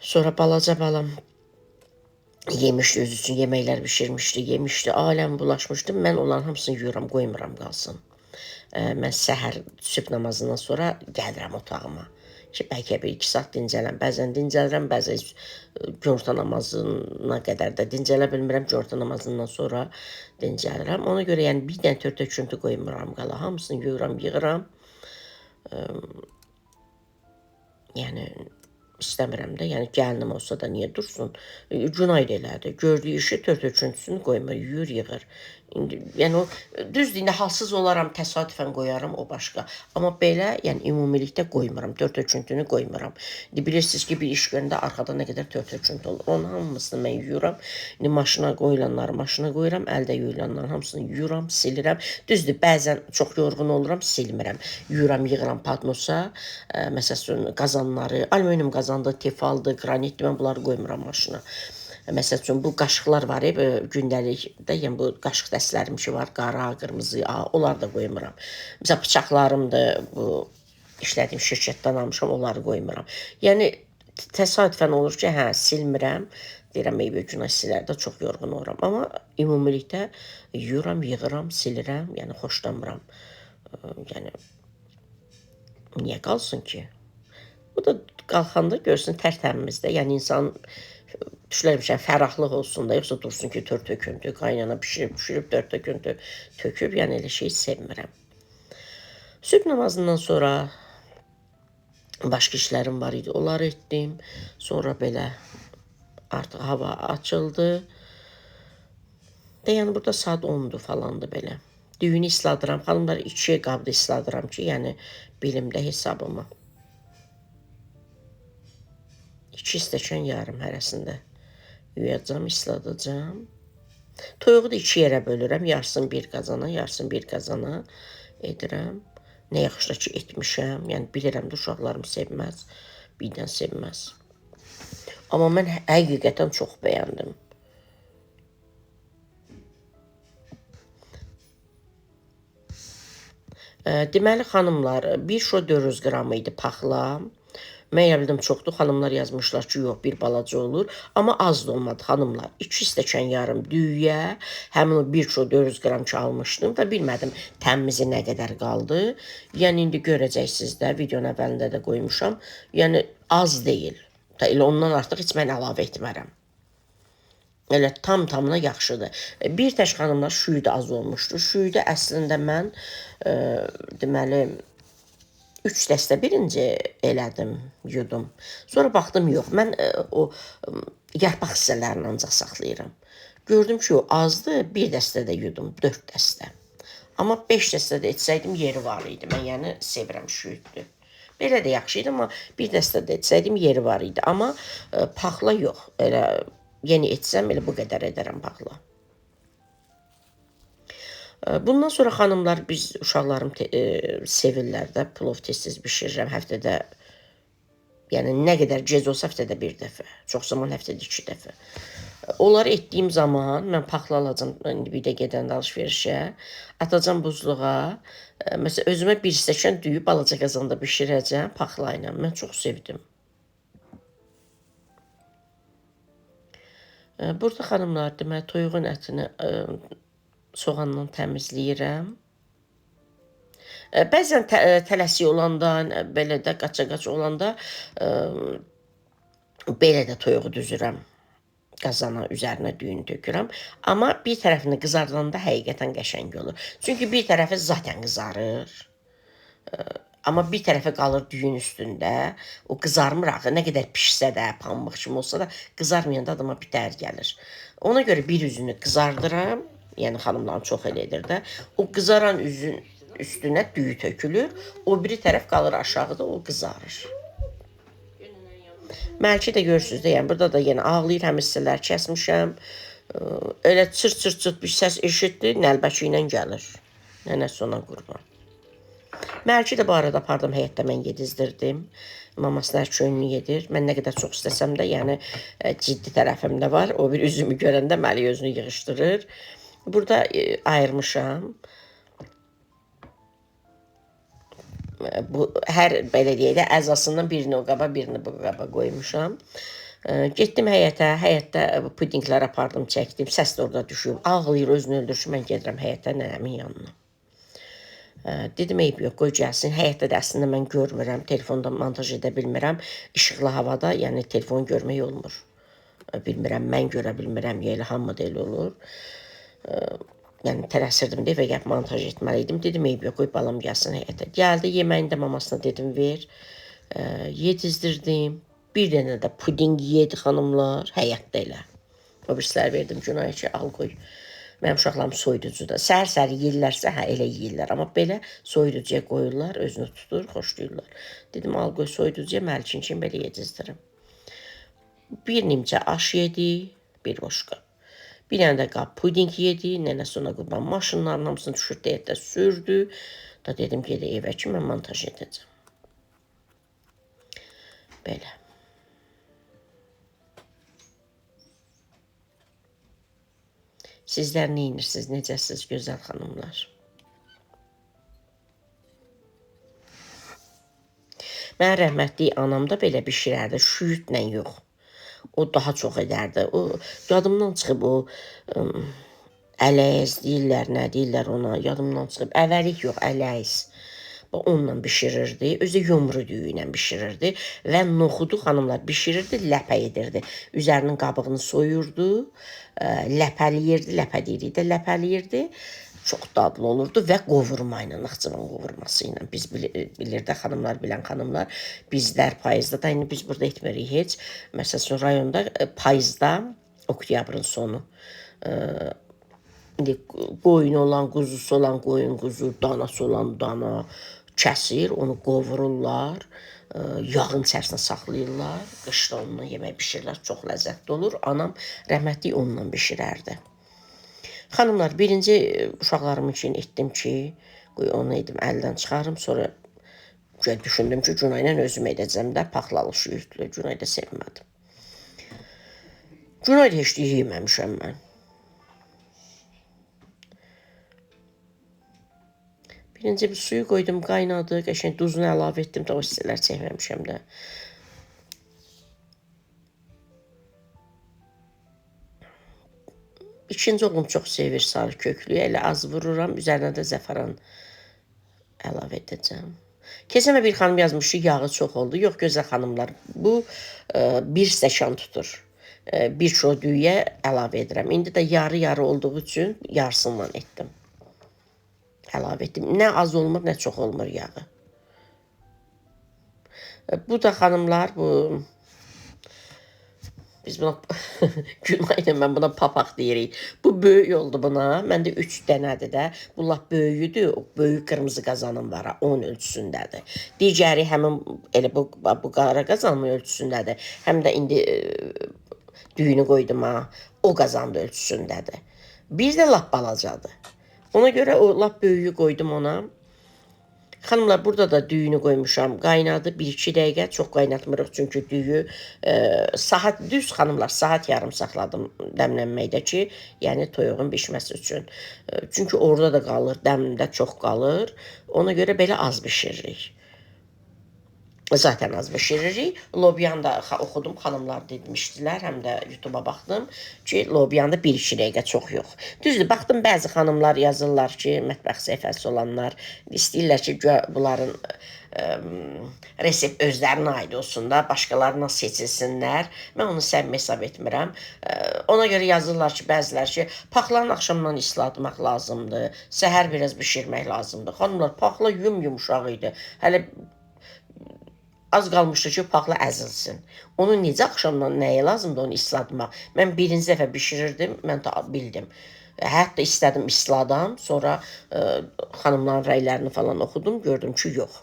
Sonra balaca balam yemişdi, öz üçün yeməklər bişirmişdi, yemişdi, aləm bulaşmışdı. Mən onların hamısını yuyuram, qoymuram qalsın. Mən səhər sübh namazından sonra gəlirəm otağıma ki, bəlkə bir 2 saat dincələm. Bəzən dincəlirəm, bəzən günorta namazına qədər də dincələ bilmirəm. Günorta namazından sonra dincəlirəm. Ona görə yəni bir dənə tört-töküntü qoymuram qala. Hamısını yuyuram, yığıram. Yəni istəmirəm də. Yəni gəlinim olsa da niyə dursun? Günay da elədi. Gördüyü işi tört-töküntüsünü qoymur, yuyur, yığır. İndi yəni o düzdür, indi halsız olaram, təsadüfən qoyaram, o başqa. Amma belə, yəni ümumilikdə qoymuram, tört-töküntünü qoymuram. İndi bilirsiniz ki, bir iş görəndə arxada nə qədər tört-töküntü olur. Onun hamısını mən yuyuram. İndi maşına qoyulanları maşına qoyuram, əldə yuyulanların hamısını yuyuram, silirəm. Düzdür, bəzən çox yorğun oluram, silmirəm. Yuyuram, yığıram padnosa. Məsələn, qazanları, alüminium qazandı, tefaldı, qranitdir, mən bunları qoymuram maşına. Məsəl üçün, bu qaşıqlar var, gündəlikdə, yəni bu qaşıq dəstlərim ki var, qara, qırmızı, onlar da qoymuram. Məsələn, bıçaqlarımdır, bu işlədiyim şirkətdən almışam, onları qoymuram. Yəni, təsadüfən olur ki, hə, silmirəm, deyirəm, meyvə günah silərdə çox yorğun oluram. Amma ümumilikdə yuyuram, yığıram, silirəm, yəni xoşlamıram. Yəni, niyə qalsın ki? Bu da qalxanda görsün tərtəmimizdə, yəni insan düşünürəm, fərahlıq olsun da, yoxsa dursun ki, tört-töküntü, qaynana pişirib tört-töküntü töküb, yəni elə şey sevmirəm. Sübh namazından sonra başqa işlərim var idi, onları etdim. Sonra belə artıq hava açıldı. Yəni burada saat 10'dur falandır belə. Düyünü isladıram, xanımlar 2 qabda isladıram ki, yəni bilimdə hesabımı. 2 stəkan yarım hərəsində yuyacam, isladacam. Toyuğu da 2 yerə bölürəm. Yarısını bir qazana, yarısını bir qazana edirəm. Nə yaxşı ki, etmişəm. Yəni, bilirəm də uşaqlarım sevməz. Birdən sevməz. Amma mən həqiqətən çox bəyəndim. Deməli, xanımlar, 1 şo 400 qram idi paxla. Mən bildim çoxdur, xanımlar yazmışlar ki, yox, bir balaca olur. Amma az da olmadı, xanımlar. 2 stəkan yarım düyüyə, həmin o 1 şo 400 qram ki almışdım və bilmədim təmizi nə qədər qaldı. Yəni, indi görəcəksiniz də, videonun əvvəlində də qoymuşam. Yəni, az deyil. Elə ondan artıq heç mən əlavə etmərəm. Elə tam-tamına yaxşıdır. Bir tək xanımlar şüyü də az olmuşdu. Şüyü də əslində mən, deməli, 3 dəstə birinci elədim, yudum. Sonra baxdım, yox, mən o yarpaq hissələrini ancaq saxlayıram. Gördüm ki, o azdır, 1 dəstə də yudum, 4 dəstə. Amma 5 dəstə də etsəydim, yeri var idi. Mən yəni sevirəm şüydür. Belə də yaxşı idi, amma 1 dəstə də etsəydim, yeri var idi. Amma paxla yox, elə yeni etsəm, elə bu qədər edərəm paxla. Bundan sonra xanımlar, biz uşaqlarım sevirlər də, plov tez-tez bişirirəm həftədə. Yəni, nə qədər gec olsa həftədə 1 dəfə, çox zaman həftədə 2 dəfə. Onları etdiyim zaman mən paxla alacam, bir də gedəndə alışverişə, atacam buzluğa. Məsələn, özümə 1 stəkan düyü balaca qazanda bişirəcəm paxla ilə. Mən çox sevdim. Burada xanımlar, deməli, toyuğun ətini soğanla təmizləyirəm. Bəzən tələsik olanda, belə də qaça-qaç olanda belə də toyuğu düzürəm. Qazana üzərinə düyünü tökürəm. Amma bir tərəfini qızardanda həqiqətən qəşəng olur. Çünki bir tərəfi zaten qızarır. Amma bir tərəfə qalır düyün üstündə. O qızarmır axı. Nə qədər pişsə də, pambıq kimi olsa da, qızarmayanda adama bitər gəlir. Ona görə bir üzünü qızardıram. Yəni, xanımların çox elə edir də. O qızaran üzün üstünə düyü tökülür. O biri tərəf qalır aşağıda, o qızarır. Məlki də görürsünüz də, yəni burada da yenə ağlayır, həm hissələr kəsmişəm. Elə çırt-çırt-çırt bir səs eşitdi, nəlbəki ilə gəlir. Nənəsi ona qurban. Məlki də bu arada apardım həyətdə mən yedizdirdim. Mamasına çönünü yedir. Mən nə qədər çox istəsəm də, yəni ciddi tərəfim də var. O bir üzümü görəndə Məli özünü yığışdırır. Burada ayırmışam. Bu hər belə deyək də əzasından birini o qaba, birini bu qaba qoymuşam. Getdim həyətdə pudinglər apardım, çəkdim. Səs də orada düşüb. Ağlayır, özünü öldürür. Mən gedirəm həyətdə nənəmin yanına. Dedim, eyb yox, qoy gəlsin. Həyətdə də əslində mən görmürəm, telefonda montaj edə bilmirəm. İşıqlı havada, yəni telefon görmək olmur. Bilmirəm, mən görə bilmirəm, elə hamı da elə olur. Yəni tələsirdim deyə və gəlib montaj etməliydim. Dedim, eyb yox, qoy balam gəlsin həyətə. Gəldi, yeməyini də mamasına dedim, ver. Yedizdirdim. Bir dənə də puding yedi xanımlar, həyətdə elə. O birisləri verdim Günaya ki, al qoy. Mənim uşaqlarım soyuducuda. Səhər-səhər yeyirlərsə, hə, elə yeyirlər. Amma belə soyuducuya qoyurlar, özünü tutur, xoşlayırlar. Dedim, al qoy soyuducuya, məlikin kimi belə yedizdirim. Bir nimcə aş yedi, bir boşqa. Bir dənə də qab puding yedi, nənəsi ona qurban maşınların hamısını düşürdü, evdə sürdü. Da dedim, gedə evə ki, mən montaj edəcəm. Belə. Sizlər nə edirsiniz, necəsiniz, gözəl xanımlar? Mən rəhmətli anam da belə bişirərdi, şüyütlə yox. O daha çox edərdi. O yadımdan çıxıb o ələyiz deyirlər, nə deyirlər ona, yadımdan çıxıb. Əvəlik yox, ələyiz. Onunla bişirirdi, özü yumru düyü ilə bişirirdi və noxudu xanımlar bişirirdi, ləpə edirdi. Üzərinin qabığını soyurdu, ləpəliyirdi, ləpə deyirik də ləpəliyirdi. Çox dadlı olurdu və qovurma ilə, naxçıvan qovurması ilə. Biz bilirdə xanımlar, bilən xanımlar, bizlər payızda da, indi biz burada etmirik heç. Məsələn, rayonda payızda, oktyabrın sonu, qoyun olan, quzusu olan qoyun quzu, danası olan dana kəsir, onu qovururlar, yağın içərisinə saxlayırlar, qışda onunla yemək bişirirlər, çox ləzzətli olur. Anam rəhmətli onunla bişirərdi. Xanımlar, birinci uşaqlarım üçün etdim ki, qoy onu edim, əldən çıxarım, sonra düşündüm ki, Günay ilə özüm edəcəm də, paxlalı şüyütlü, Günay da sevmədim. Günay da heç də yeməmişəm mən. Birinci bir suyu qoydum, qaynadı, qəşəng duzunu əlavə etdim də o hissələr çəkməmişəm də. İkinci oğlum çox sevir sarı köklüyü, elə az vururam, üzərinə də zəfəran əlavə edəcəm. Keçən bir xanım yazmış ki, yağı çox oldu. Yox, gözəl xanımlar, bu bir stəkan tutur. Bir kilo düyüyə əlavə edirəm. İndi də yarı-yarı olduğu üçün yarısından etdim. Əlavə etdim. Nə az olmur, nə çox olmur yağı. Bu da xanımlar, bu... Biz buna... Günayla mən buna papaq deyirik. Bu böyük oldu buna. Məndə 3 dənədir də. Bu lap böyüdür. O böyük qırmızı qazanım var. 10 ölçüsündədir. Digəri həmin elə bu qara qazanımın ölçüsündədir. Həm də indi düyünü qoydum ha. O qazandı ölçüsündədir. Bir də lap balacadır. Ona görə o lap böyüyü qoydum ona. Xanımlar, burada da düyünü qoymuşam. Qaynadı 1-2 dəqiqə, çox qaynatmırıq çünki düyü. Saat, düz xanımlar, saat yarım saxladım dəmlənməkdə ki, yəni toyuğun bişməsi üçün. Çünki orada da qalır, dəmində çox qalır. Ona görə belə az bişiririk. Zaten az bişiririk. Lobyan da oxudum, xanımlar demişdilər, həm də YouTube'a baxdım ki, lobyan da 1-2 dəqiqə çox yox. Düzdür, baxdım, bəzi xanımlar yazırlar ki, mətbəx səhifəsi olanlar istəyirlər ki, bunların resept özlərinə aid olsun da, başqalarına seçilsinlər. Mən onu səmimi hesab etmirəm. Ona görə yazırlar ki, bəzilər ki, paxlanın axşamdan islatmaq lazımdır, səhər biraz bişirmək lazımdır. Xanımlar, paxla yumuşaq idi. Hələ az qalmışdı ki, paxla əzilsin. Onu necə axşamdan nəyə lazımdır onu islatmaq? Mən birinci dəfə bişirirdim, mən də bildim. Hətta istədim isladam, sonra xanımların rəylərini falan oxudum, gördüm ki, yox.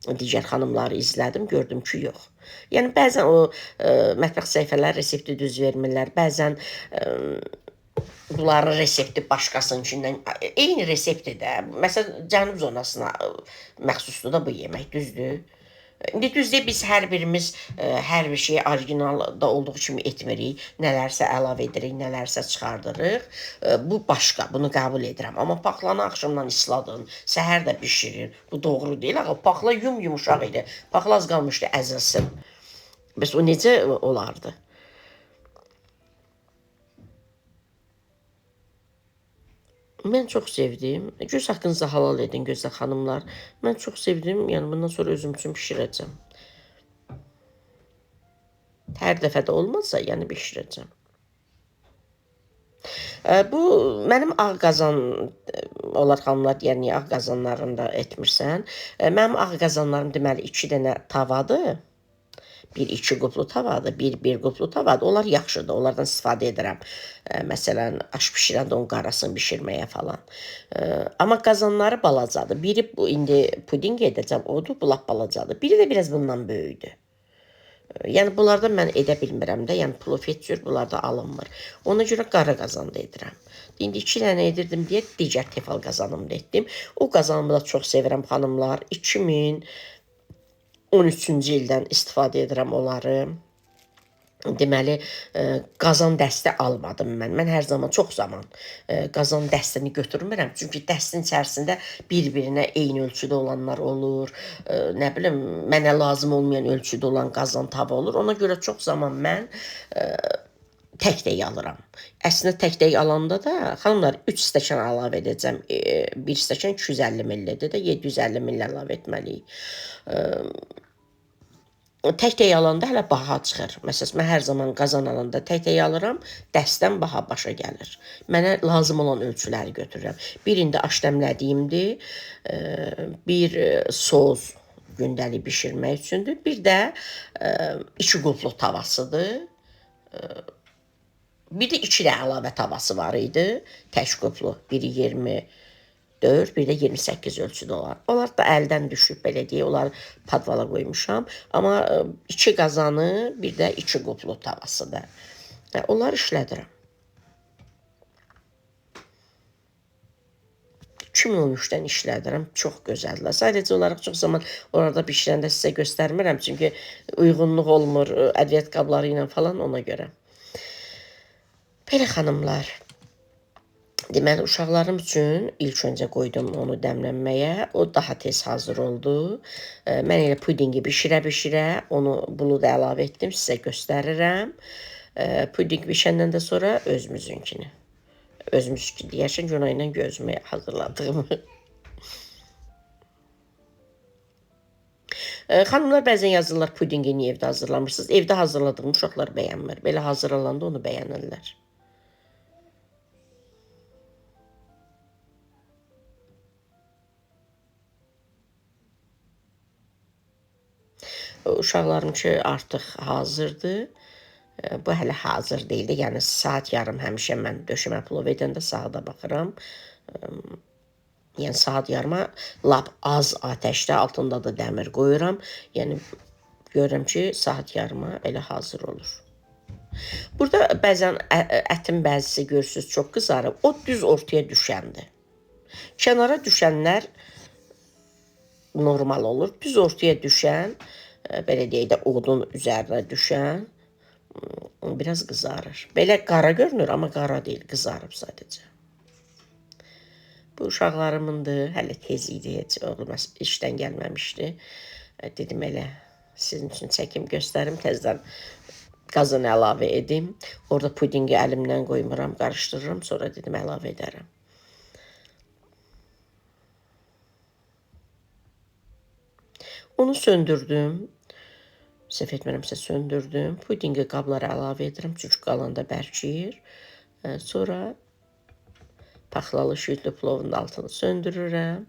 Digər xanımları izlədim, gördüm ki, yox. Yəni, bəzən o mətbəx səhifələri resepti düz vermirlər, bəzən bunların resepti başqasınkindən, eyni resepti də. Məsələn, cənub zonasına məxsusdur da bu yemək, düzdür. İndi düzdür, biz hər birimiz hər bir şeyi orijinalda olduğu kimi etmirik. Nələrsə əlavə edirik, nələrsə çıxardırıq. Bu başqa, bunu qəbul edirəm. Amma paxlanı axşamdan isladın, səhər də bişirir. Bu doğru deyil. Paxla yumuşaq idi. Paxla az qalmışdı əzilsin. Bəs o necə olardı? Mən çox sevdim. Göz haqqınızı halal edin gözəl xanımlar. Mən çox sevdim. Yəni bundan sonra özüm üçün bişirəcəm. Hər dəfə də olmazsa, yəni bişirəcəm. Bu mənim ağ qazan olar xanımlar deyər, niyə ağ qazanlarında etmirsən? Mənim ağ qazanlarım deməli 2 dənə tavadır. Bir 2 quplu tavadır, bir quplu tavadır. Onlar yaxşıdır, onlardan istifadə edirəm. Məsələn, aş bişirəndə onun qarasını bişirməyə falan. Amma qazanları balacadır. Biri bu indi pudinq edəcəm, odur, bu lap balacadır. Biri də biraz bundan böyükdür. Yəni bunlardan mən edə bilmirəm də, yəni plofetçür bunlarda alınmır. Ona görə qara qazanda edirəm. İndi 2 dənə edirdim deyə digər tefal qazanımda etdim. O qazanımı da çox sevirəm xanımlar. 2013-cü ildən istifadə edirəm onları. Deməli, qazan dəsti almadım mən. Mən hər zaman, çox zaman qazan dəstini götürmürəm. Çünki dəstin içərisində bir-birinə eyni ölçüdə olanlar olur. Nə bilim, mənə lazım olmayan ölçüdə olan qazan tava olur. Ona görə çox zaman mən tək-tək alıram. Əslində tək-tək alanda da, xanımlar, 3 stəkan əlavə edəcəm. 1 stəkan 250 millidir də, 750 milli əlavə etməliyik. Tək-tək alanda hələ baha çıxır. Məsələn, mən hər zaman qazan alanda tək-tək alıram, dəstdən baha başa gəlir. Mənə lazım olan ölçüləri götürürəm. Birində aşdəmlədiyimdir, bir soz gündəlik bişirmək üçündür, bir də 2 qupluq tavasıdır. Bir də 2 də əlavə tavası var idi, tək quplu, biri 24, bir də 28 ölçüdə olan. Onlar da əldən düşüb, belə deyək, onları padvala qoymuşam. Amma 2 qazanı, bir də 2 quplu tavasıdır. Onları işlədirəm. 2013-dən işlədirəm, çox gözəldirlər. Sadəcə olaraq çox zaman orada bişirəndə sizə göstərmirəm, çünki uyğunluq olmur ədviyyat qabları ilə falan, ona görə. Belə xanımlar. Deməli, uşaqlarım üçün ilk öncə qoydum onu dəmlənməyə. O daha tez hazır oldu. Mən elə pudingi bişirə-bişirə onu bunu da əlavə etdim. Sizə göstərirəm. Puding bişəndən də sonra özümüzünkini. Özümüzünkini deyərsən, Günay ilə gözümə hazırladığımı. Xanımlar bəzən yazırlar, pudingi niyə evdə hazırlamırsınız? Evdə hazırladığım uşaqlar bəyənmir. Belə hazırlananda onu bəyənirlər. Uşaqlarım ki, artıq hazırdır. Bu hələ hazır deyildi. Yəni, saat yarım həmişə mən döşəmə plov edəndə saata baxıram. Yəni, saat yarıma lap az atəşdə, altında da dəmir qoyuram. Yəni, görürəm ki, saat yarıma elə hazır olur. Burada bəzən ətin bəzisi görürsünüz, çox qızarıb. O düz ortaya düşəndir. Kənara düşənlər normal olur. Düz ortaya düşən, belə deyək də, odun üzərinə düşən biraz qızarır. Belə qara görünür, amma qara deyil, qızarıb sadəcə. Bu uşaqlarımındır, hələ tez idi, heç oğlum işdən gəlməmişdi. Dedim elə, sizin üçün çəkim göstərim, təzdən qazını əlavə edim. Orada pudingi əlimdən qoymuram, qarışdırıram, sonra dedim əlavə edərəm. Onu söndürdüm. Səhv etmirəmsə söndürdüm. Pudingi qablara əlavə edirəm, çünki qalanda bərkiyir. Sonra paxlalı şüydlü plovun altını söndürürəm.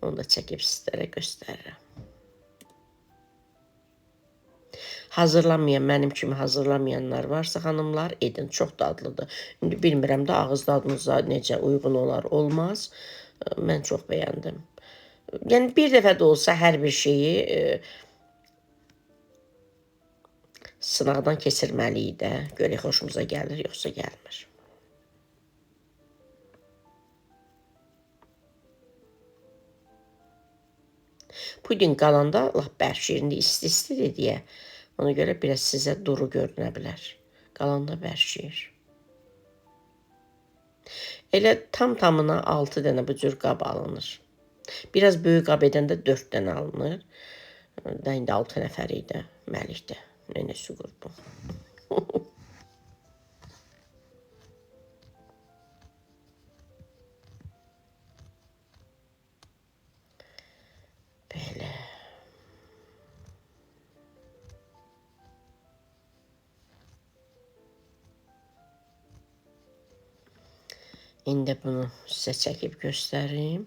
Onu da çəkib sizlərə göstərirəm. Hazırlanmayan, mənim kimi hazırlamayanlar varsa, xanımlar, edin, çox dadlıdır. İndi bilmirəm də ağız dadınıza necə uyğun olar, olmaz. Mən çox bəyəndim. Yəni, bir dəfə də olsa hər bir şeyi sınaqdan keçirməliyik də. Görək, xoşumuza gəlir, yoxsa gəlmir. Puding qalanda lap bərkir, indi isti-istidir deyə. Ona görə biraz sizə duru görünə bilər. Qalanda bərkir. Elə tam-tamına 6 dənə bu cür qab alınır. Biraz böyük qab edəndə 4 dənə alınır. İndi 6 nəfər idi, məlikdə. Nənəsi qurban. Belə. İndi bunu sizə çəkib göstərim.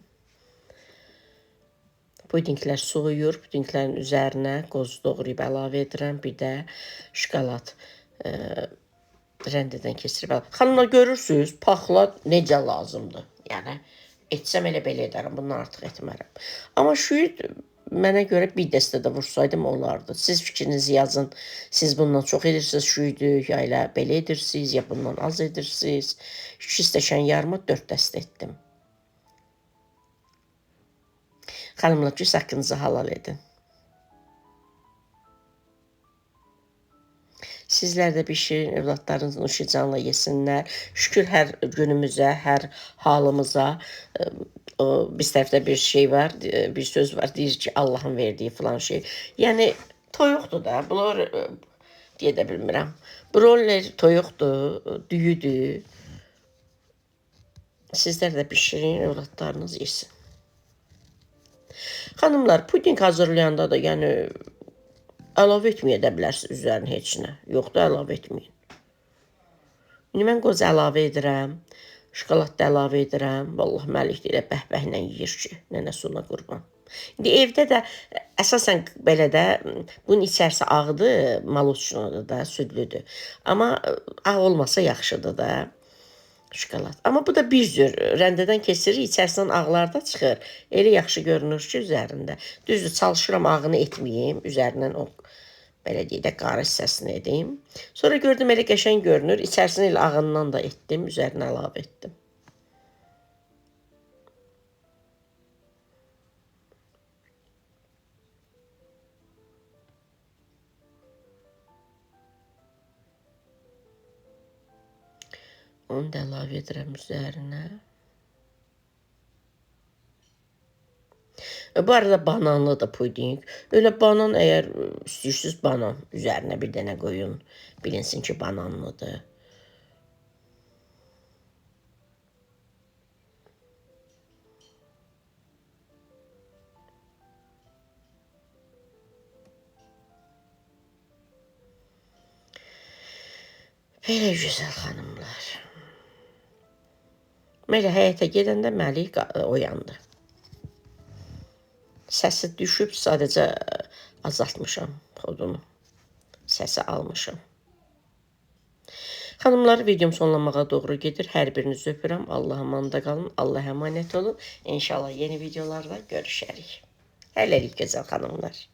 Pudinglər soğuyur. Pudinglərin üzərinə qoz doğrayıb əlavə edirəm. Bir də şokolad rəndədən keçirib əlavə. Xanımlar, görürsünüz, paxla necə lazımdır. Yəni, etsəm elə belə edərəm. Bundan artıq etmərəm. Amma şüyüd mənə görə bir dəstə də vursaydım olardı. Siz fikrinizi yazın. Siz bundan çox edirsiniz şüydü, ya elə belə edirsiniz, ya bundan az edirsiniz. 2 stəkan yarıma 4 dəstə etdim. Xanımlar, ki, haqqınızı halal edin. Sizlər də bişirin, evlatlarınız nuşicanla yesinlər. Şükür hər günümüzə, hər halımıza. Biz tərəfdə bir şey var, bir söz var, deyir ki, Allahın verdiyi filan şey. Yəni, toyuqdur da, bunlar deyə də bilmirəm. Broiler toyuqdur, düyüdür. Sizlər də bişirin, evlatlarınız yesin. Xanımlar, puding hazırlayanda da, yəni, əlavə etməyə də bilərsiniz üzərinə heç nə. Yox da əlavə etməyin. İndi mən qoz əlavə edirəm, şokolad da əlavə edirəm. Vallahi Məlik də elə bəhbəhlə yeyir ki, nənəsi ona qurban. İndi evdə də əsasən belə də, bunun içərisi ağdır, malutçunudur da, südlüdür. Amma ağ olmasa yaxşıdır da. Şokolad. Amma bu da bir cür rəndədən keçirir, içərisindən ağlar da çıxır. Elə yaxşı görünür ki, üzərində. Düzdür, çalışıram ağını etməyim, üzərindən o, belə deyək də, qarı hissəsini edeyim. Sonra gördüm, elə qəşəng görünür, içərisini elə ağından da etdim, üzərinə əlavə etdim. Onu da əlavə edirəm üzərinə. Bu arada bananlıdır puding. Öyle banan, əgər istəyirsiniz banan üzərinə bir dənə qoyun. Bilinsin ki, bananlıdır. Belə gözəl xanımlar. Belə həyətə gedəndə Məlik oyandı. Səsi düşüb, sadəcə azaltmışam xodunu. Səsi almışam. Xanımlar, videom sonlamağa doğru gedir. Hər birinizi öpürəm. Allah'a əmanət qalın. Allah'a əmanət olun. İnşallah yeni videolarda görüşərik. Hələlik gözəl xanımlar.